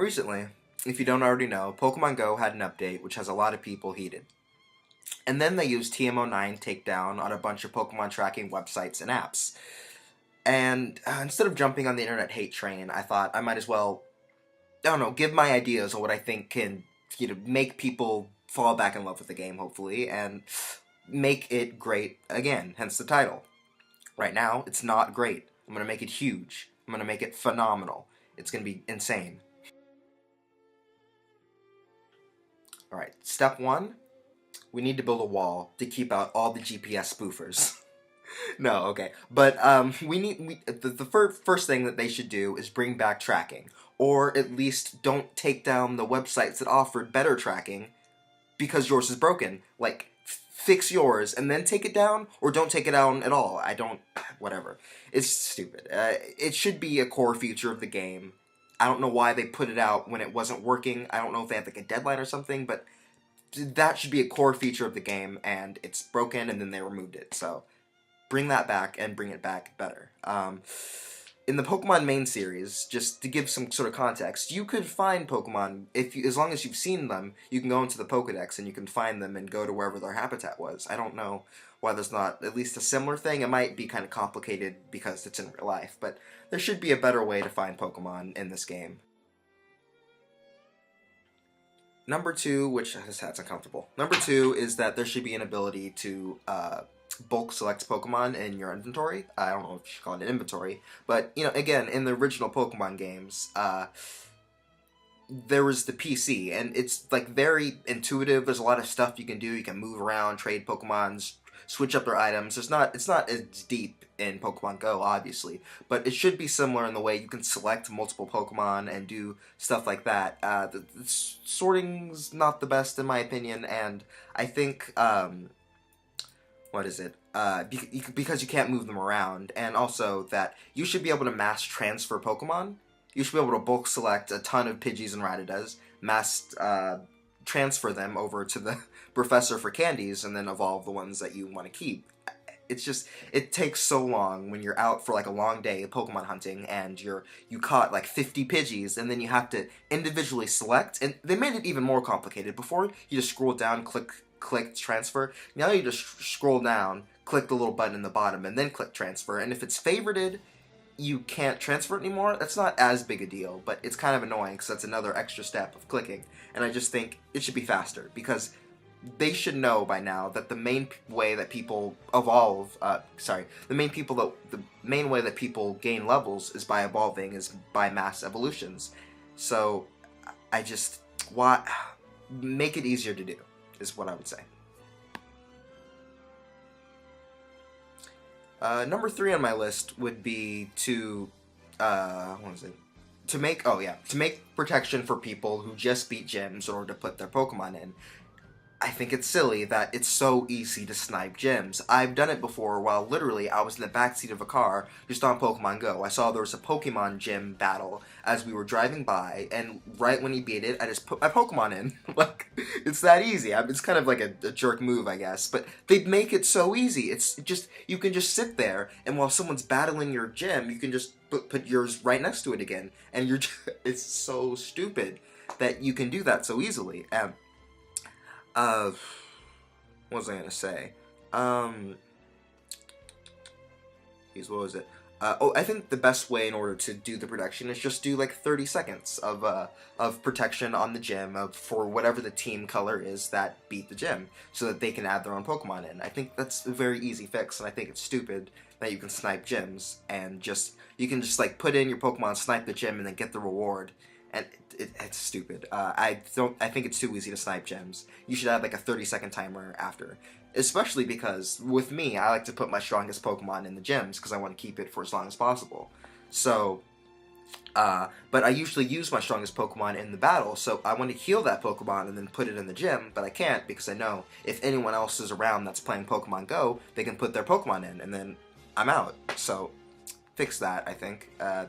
Recently, if you don't already know, Pokemon Go had an update which has a lot of people heated. And then they used TMO9 takedown on a bunch of Pokemon tracking websites and apps. And instead of jumping on the internet hate train, I thought I might as well, I don't know, give my ideas on what I think can, make people fall back in love with the game, hopefully, and make it great again, hence the title. Right now, it's not great. I'm going to make it huge. I'm going to make it phenomenal. It's going to be insane. Alright, step one, we need to build a wall to keep out all the GPS spoofers. No, okay. But the first thing that they should do is bring back tracking. Or at least don't take down the websites that offered better tracking because yours is broken. Like, fix yours and then take it down, or don't take it down at all. Whatever. It's stupid. It should be a core feature of the game. I don't know why they put it out when it wasn't working. I don't know if they had like a deadline or something, but that should be a core feature of the game, and it's broken, and then they removed it. So bring that back and bring it back better. In the Pokemon main series, just to give some sort of context, you could find Pokemon, as long as you've seen them, you can go into the Pokedex and you can find them and go to wherever their habitat was. I don't know why there's not at least a similar thing. It might be kind of complicated because it's in real life, but there should be a better way to find Pokemon in this game. Number two, which that's uncomfortable. Number two is that there should be an ability to bulk select Pokemon in your inventory. I don't know if you should call it an inventory, but again, in the original Pokemon games, there was the PC, and it's like very intuitive. There's a lot of stuff you can do. You can move around, trade Pokemons, switch up their items. It's not as deep in Pokemon Go, obviously, but it should be similar in the way you can select multiple Pokemon and do stuff like that. The sorting's not the best in my opinion, and I think what is it? Because you can't move them around, and also that you should be able to mass transfer Pokemon. You should be able to bulk select a ton of Pidgeys and Rattatas, mass transfer them over to the professor for candies, and then evolve the ones that you want to keep. It takes so long when you're out for like a long day of Pokemon hunting, and you caught like 50 Pidgeys, and then you have to individually select, and they made it even more complicated. Before, you just scroll down, click transfer. Now you just scroll down, click the little button in the bottom, and then click transfer, and if it's favorited, you can't transfer it anymore. That's not as big a deal, but it's kind of annoying because that's another extra step of clicking, and I just think it should be faster, because they should know by now that the main way that people the main way that people gain levels is by evolving, is by mass evolutions. So make it easier to do, is what I would say. Number 3 on my list would be to make protection for people who just beat gyms in order to put their Pokemon in. I think it's silly that it's so easy to snipe gyms. I've done it before while literally I was in the backseat of a car just on Pokemon Go. I saw there was a Pokemon gym battle as we were driving by, and right when he beat it, I just put my Pokemon in. Like, it's that easy. It's kind of like a jerk move, I guess, but they make it so easy. You can just sit there, and while someone's battling your gym, you can just put yours right next to it again, and it's so stupid that you can do that so easily. What was I gonna say? What was it? I think the best way in order to do the protection is just do like 30 seconds of protection on the gym for whatever the team color is that beat the gym, so that they can add their own Pokemon in. I think that's a very easy fix, and I think it's stupid that you can snipe gyms and you can just like put in your Pokemon, snipe the gym, and then get the reward. And it's stupid. I think it's too easy to snipe gems. You should have like a 30-second timer after. Especially because, with me, I like to put my strongest Pokemon in the gyms because I want to keep it for as long as possible. So, but I usually use my strongest Pokemon in the battle, so I want to heal that Pokemon and then put it in the gym, but I can't because I know if anyone else is around that's playing Pokemon Go, they can put their Pokemon in, and then I'm out. So, fix that, I think. Yeah.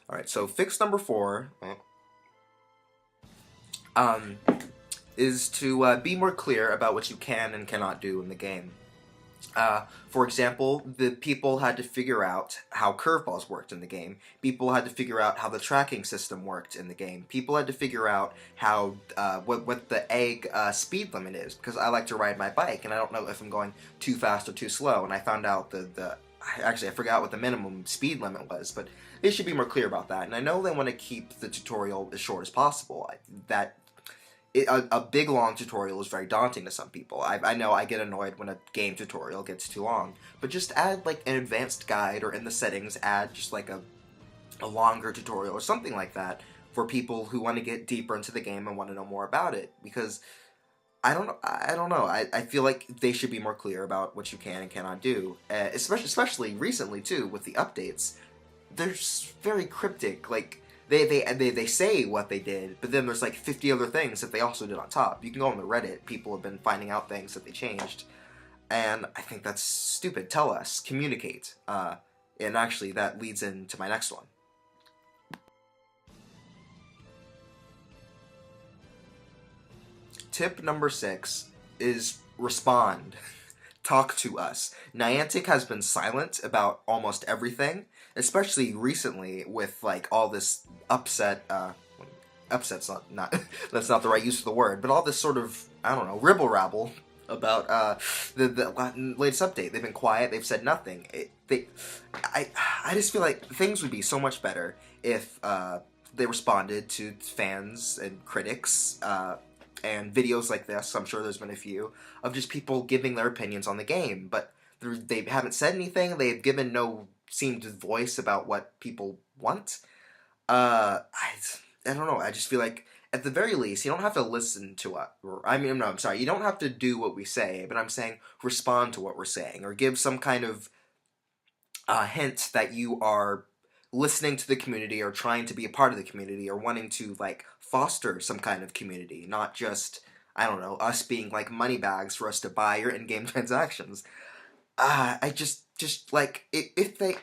Alright, so fix number 4 is to be more clear about what you can and cannot do in the game. For example, the people had to figure out how curveballs worked in the game. People had to figure out how the tracking system worked in the game. People had to figure out how what the egg speed limit is, because I like to ride my bike and I don't know if I'm going too fast or too slow. And I found out I forgot what the minimum speed limit was, but they should be more clear about that. And I know they want to keep the tutorial as short as possible. A big long tutorial is very daunting to some people. I know I get annoyed when a game tutorial gets too long, but just add like an advanced guide, or in the settings add just like a longer tutorial or something like that for people who want to get deeper into the game and want to know more about it. Because I don't know. I feel like they should be more clear about what you can and cannot do, especially recently too with the updates. They're very cryptic. Like they say what they did, but then there's like 50 other things that they also did on top. You can go on the Reddit. People have been finding out things that they changed, and I think that's stupid. Tell us, communicate. And actually, that leads into my next one. Tip number 6 is respond. Talk to us. Niantic has been silent about almost everything, especially recently with like all this upset's not that's not the right use of the word, but all this sort of, I don't know, ribble rabble about the latest update. They've been quiet. They've said nothing. I just feel like things would be so much better if they responded to fans and critics. And videos like this, I'm sure there's been a few, of just people giving their opinions on the game, but they haven't said anything. They've given no seemed voice about what people want. I don't know. I just feel like at the very least, you don't have to listen to us. I mean, no, I'm sorry. You don't have to do what we say, but I'm saying respond to what we're saying, or give some kind of hint that you are listening to the community, or trying to be a part of the community, or wanting to like foster some kind of community, not just, I don't know, us being like money bags for us to buy your in-game transactions. I just like if they.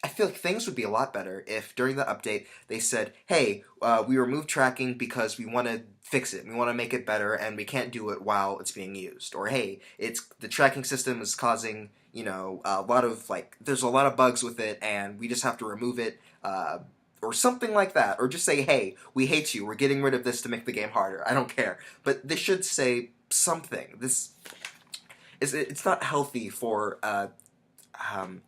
I feel like things would be a lot better if during the update they said, "Hey, we removed tracking because we want to fix it. We want to make it better, and we can't do it while it's being used." Or, "Hey, it's the tracking system is causing a lot of like there's a lot of bugs with it, and we just have to remove it." Or something like that. Or just say, "Hey, we hate you. We're getting rid of this to make the game harder." I don't care, but they should say something. It's not healthy for um,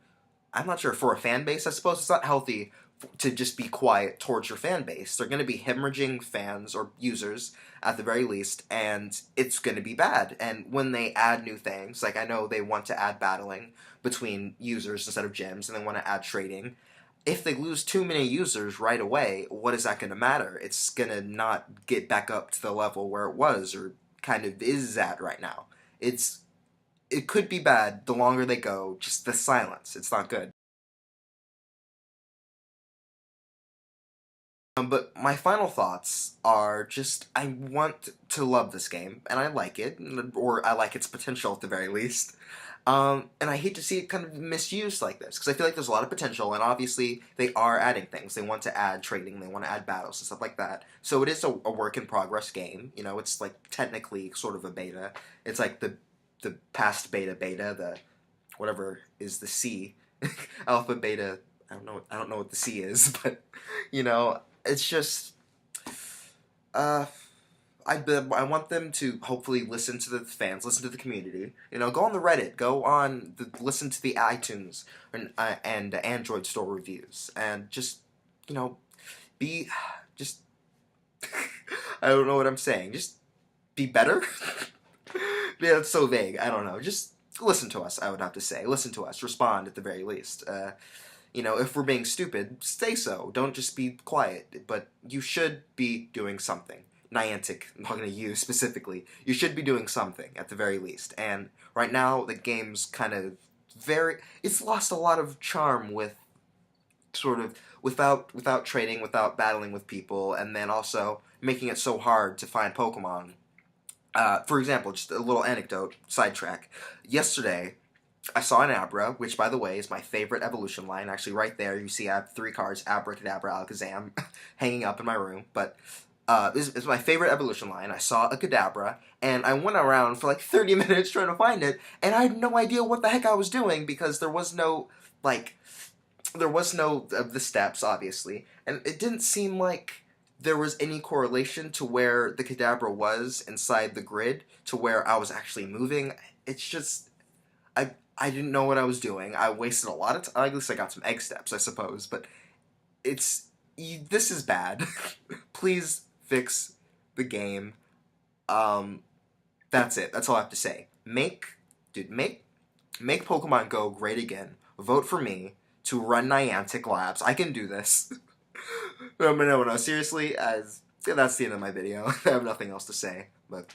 I'm not sure, for a fan base. I suppose it's not healthy to just be quiet towards your fan base. They're going to be hemorrhaging fans or users at the very least, and it's going to be bad. And when they add new things, like I know they want to add battling between users instead of gyms, and they want to add trading. If they lose too many users right away, what is that going to matter? It's going to not get back up to the level where it was, or kind of is at right now. It's it could be bad the longer they go. Just the silence. It's not good. But my final thoughts are just I want to love this game, and I like it, or I like its potential at the very least. And I hate to see it kind of misused like this, because I feel like there's a lot of potential, and obviously they are adding things. They want to add trading, they want to add battles and stuff like that. So it is a work in progress game. It's like technically sort of a beta. It's like the past beta, the whatever is the C, alpha, beta. I don't know what the C is, but it's just uh, I want them to hopefully listen to the fans, listen to the community. Go on the Reddit, listen to the iTunes and Android store reviews, and just be just I don't know what I'm saying. Just be better. Yeah, it's so vague. I don't know. Just listen to us. I would have to say, listen to us. Respond at the very least. If we're being stupid, say so. Don't just be quiet. But you should be doing something. Niantic, I'm talking to you specifically. You should be doing something at the very least. And right now, the game's kind of it's lost a lot of charm with sort of without trading, without battling with people, and then also making it so hard to find Pokemon. For example, just a little anecdote, sidetrack. Yesterday, I saw an Abra, which, by the way, is my favorite evolution line. Actually, right there, you see I have 3 cards, Abracadabra, Alakazam, hanging up in my room. But This is my favorite evolution line. I saw a Kadabra, and I went around for like 30 minutes trying to find it, and I had no idea what the heck I was doing because there was no, like, there was no of the steps, obviously, and it didn't seem like there was any correlation to where the Kadabra was inside the grid to where I was actually moving. It's just, I didn't know what I was doing. I wasted a lot of time. At least I got some egg steps, I suppose, but this is bad. Please fix the game. That's it. That's all I have to say. Dude, make Pokemon Go great again. Vote for me to run Niantic Labs. I can do this. No, seriously, that's the end of my video. I have nothing else to say, but